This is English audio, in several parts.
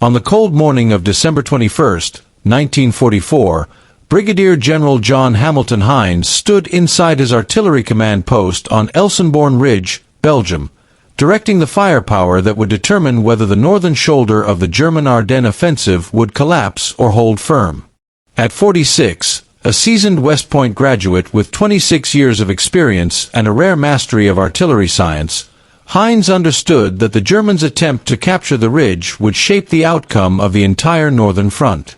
On the cold morning of December 21, 1944, Brigadier General John Hamilton Hines stood inside his artillery command post on Elsenborn Ridge, Belgium, directing the firepower that would determine whether the northern shoulder of the German Ardennes offensive would collapse or hold firm. At 46, a seasoned West Point graduate with 26 years of experience and a rare mastery of artillery science, Hines understood that the Germans' attempt to capture the ridge would shape the outcome of the entire northern front.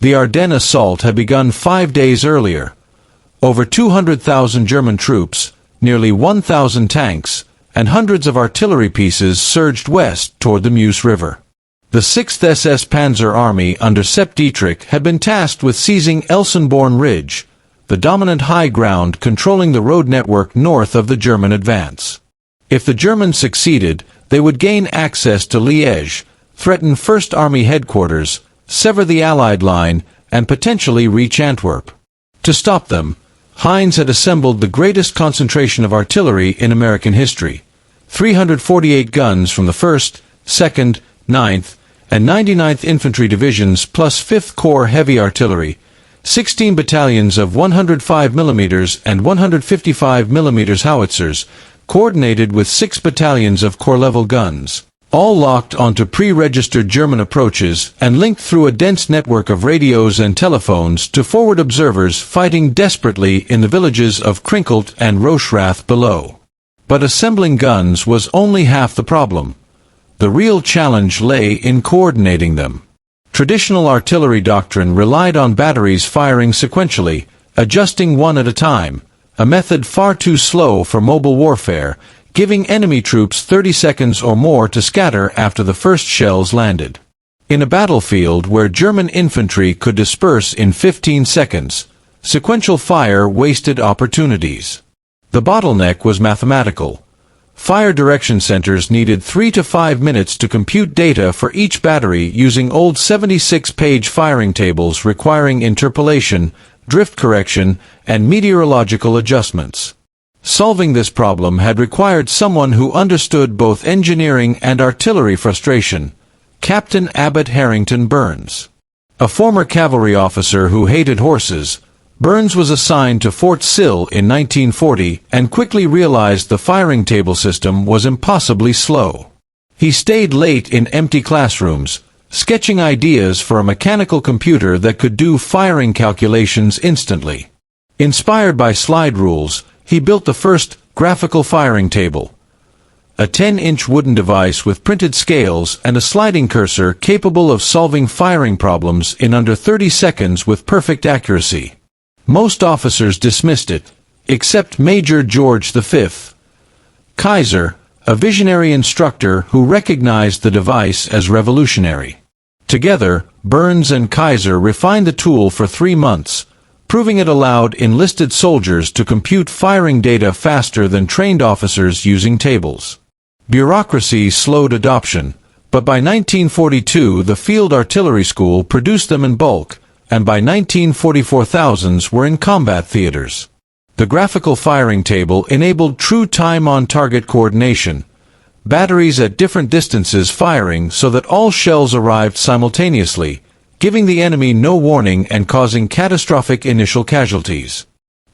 The Ardennes assault had begun 5 days earlier. Over 200,000 German troops, nearly 1,000 tanks, and hundreds of artillery pieces surged west toward the Meuse River. The 6th SS Panzer Army under Sepp Dietrich had been tasked with seizing Elsenborn Ridge, the dominant high ground controlling the road network north of the German advance. If the Germans succeeded, they would gain access to Liège, threaten 1st Army headquarters, sever the Allied line, and potentially reach Antwerp. To stop them, Hines had assembled the greatest concentration of artillery in American history: 348 guns from the 1st, 2nd, 9th, and 99th Infantry Divisions plus 5th Corps Heavy Artillery, 16 battalions of 105 mm and 155 mm howitzers, coordinated with 6 battalions of corps-level guns, all locked onto pre-registered German approaches and linked through a dense network of radios and telephones to forward observers fighting desperately in the villages of Krinkelt and Rocherath below. But assembling guns was only half the problem. The real challenge lay in coordinating them. Traditional artillery doctrine relied on batteries firing sequentially, adjusting one at a time, a method far too slow for mobile warfare, giving enemy troops 30 seconds or more to scatter after the first shells landed. In a battlefield where German infantry could disperse in 15 seconds, sequential fire wasted opportunities. The bottleneck was mathematical. Fire direction centers needed 3 to 5 minutes to compute data for each battery using old 76-page firing tables requiring interpolation, drift correction, and meteorological adjustments. Solving this problem had required someone who understood both engineering and artillery frustration: Captain Abbott Harrington Burns. A former cavalry officer who hated horses, Burns was assigned to Fort Sill in 1940 and quickly realized the firing table system was impossibly slow. He stayed late in empty classrooms, sketching ideas for a mechanical computer that could do firing calculations instantly. Inspired by slide rules, he built the first graphical firing table, a 10-inch wooden device with printed scales and a sliding cursor capable of solving firing problems in under 30 seconds with perfect accuracy. Most officers dismissed it, except Major George V. Kaiser, a visionary instructor who recognized the device as revolutionary. Together, Burns and Kaiser refined the tool for 3 months, proving it allowed enlisted soldiers to compute firing data faster than trained officers using tables. Bureaucracy slowed adoption, but by 1942 the Field Artillery School produced them in bulk, and by 1944 thousands were in combat theaters. The graphical firing table enabled true time-on-target coordination, batteries at different distances firing so that all shells arrived simultaneously, giving the enemy no warning and causing catastrophic initial casualties.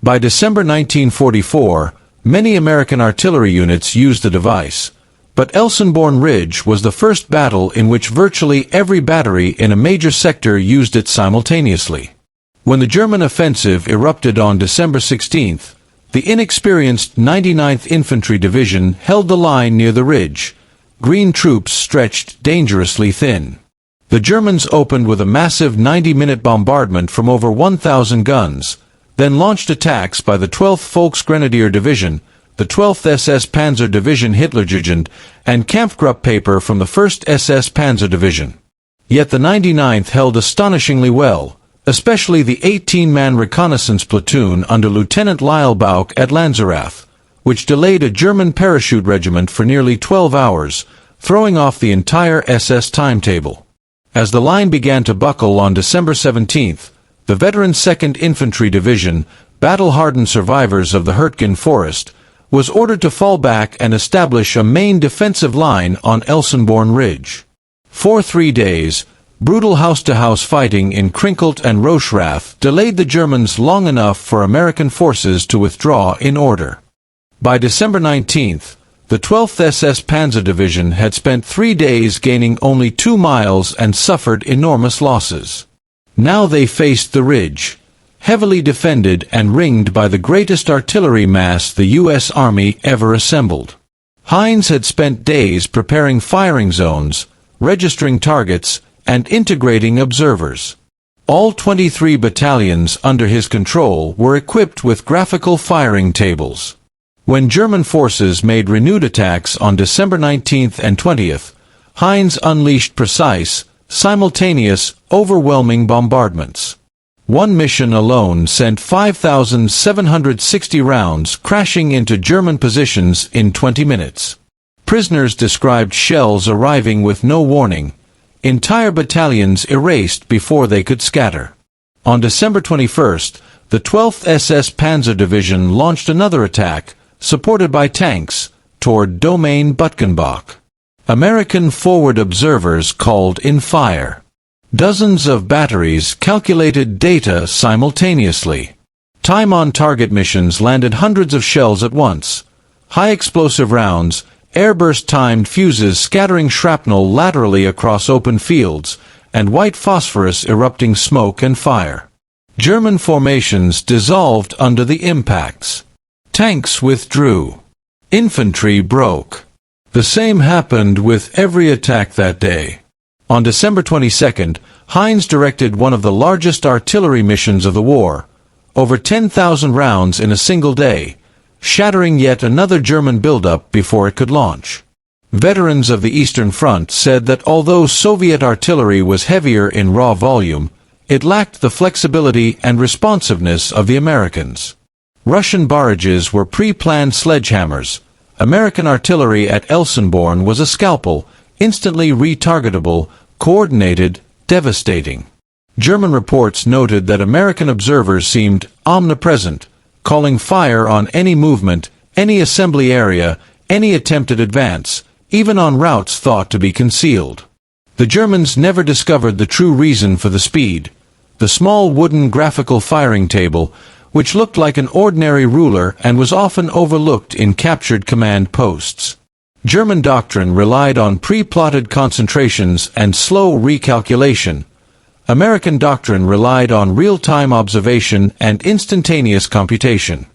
By December 1944, many American artillery units used the device, but Elsenborn Ridge was the first battle in which virtually every battery in a major sector used it simultaneously. When the German offensive erupted on December 16, the inexperienced 99th Infantry Division held the line near the ridge, green troops stretched dangerously thin. The Germans opened with a massive 90-minute bombardment from over 1,000 guns, then launched attacks by the 12th Volksgrenadier Division, the 12th SS Panzer Division Hitlerjugend, and Kampfgruppe from the 1st SS Panzer Division. Yet the 99th held astonishingly well, especially the 18-man reconnaissance platoon under Lieutenant Leilbauch at Lanzerath, which delayed a German parachute regiment for nearly 12 hours, throwing off the entire SS timetable. As the line began to buckle on December 17, the veteran 2nd Infantry Division, battle-hardened survivors of the Hurtgen Forest, was ordered to fall back and establish a main defensive line on Elsenborn Ridge. For 3 days, Brutal house-to-house fighting in Krinkelt and Rocherath delayed the Germans long enough for American forces to withdraw in order. By December 19th, the 12th SS Panzer Division had spent 3 days gaining only 2 miles and suffered enormous losses. Now they faced the ridge, heavily defended and ringed by the greatest artillery mass the U.S. Army ever assembled. Hines had spent days preparing firing zones, registering targets, and integrating observers. All 23 battalions under his control were equipped with graphical firing tables. When German forces made renewed attacks on December 19th and 20th, Hines unleashed precise, simultaneous, overwhelming bombardments. One mission alone sent 5,760 rounds crashing into German positions in 20 minutes. Prisoners described shells arriving with no warning, entire battalions erased before they could scatter. On December 21st, the 12th SS Panzer Division launched another attack, supported by tanks, toward Domain Butkenbach. American forward observers called in fire. Dozens of batteries calculated data simultaneously. Time-on-target missions landed hundreds of shells at once. High-explosive rounds, airburst-timed fuses scattering shrapnel laterally across open fields, and white phosphorus erupting smoke and fire. German formations dissolved under the impacts. Tanks withdrew. Infantry broke. The same happened with every attack that day. On December 22nd, Hines directed one of the largest artillery missions of the war, over 10,000 rounds in a single day, shattering yet another German buildup before it could launch. Veterans of the Eastern Front said that although Soviet artillery was heavier in raw volume, it lacked the flexibility and responsiveness of the Americans. Russian barrages were pre-planned sledgehammers. American artillery at Elsenborn was a scalpel, instantly retargetable, coordinated, devastating. German reports noted that American observers seemed omnipresent, calling fire on any movement, any assembly area, any attempted advance, even on routes thought to be concealed. The Germans never discovered the true reason for the speed. The small wooden graphical firing table, which looked like an ordinary ruler and was often overlooked in captured command posts. German doctrine relied on pre-plotted concentrations and slow recalculation. American doctrine relied on real-time observation and instantaneous computation.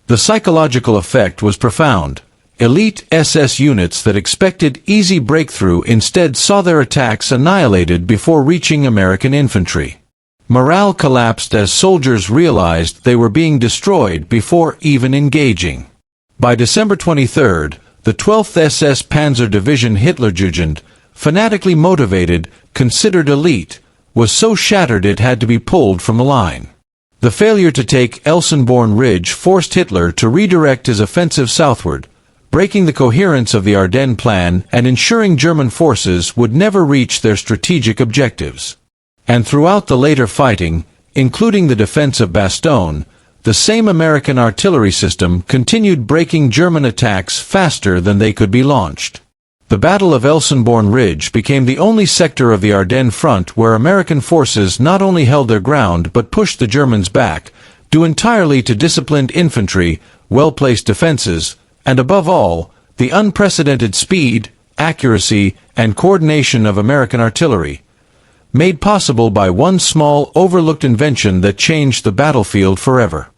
The psychological effect was profound. Elite SS units that expected easy breakthrough instead saw their attacks annihilated before reaching American infantry. Morale collapsed as soldiers realized they were being destroyed before even engaging. By December 23rd, the 12th SS Panzer Division Hitlerjugend, fanatically motivated, considered elite, was so shattered it had to be pulled from the line. The failure to take Elsenborn Ridge forced Hitler to redirect his offensive southward, breaking the coherence of the Ardennes plan and ensuring German forces would never reach their strategic objectives. And throughout the later fighting, including the defense of Bastogne, the same American artillery system continued breaking German attacks faster than they could be launched. The Battle of Elsenborn Ridge became the only sector of the Ardennes front where American forces not only held their ground but pushed the Germans back, due entirely to disciplined infantry, well-placed defenses, and above all, the unprecedented speed, accuracy, and coordination of American artillery, made possible by one small, overlooked invention that changed the battlefield forever.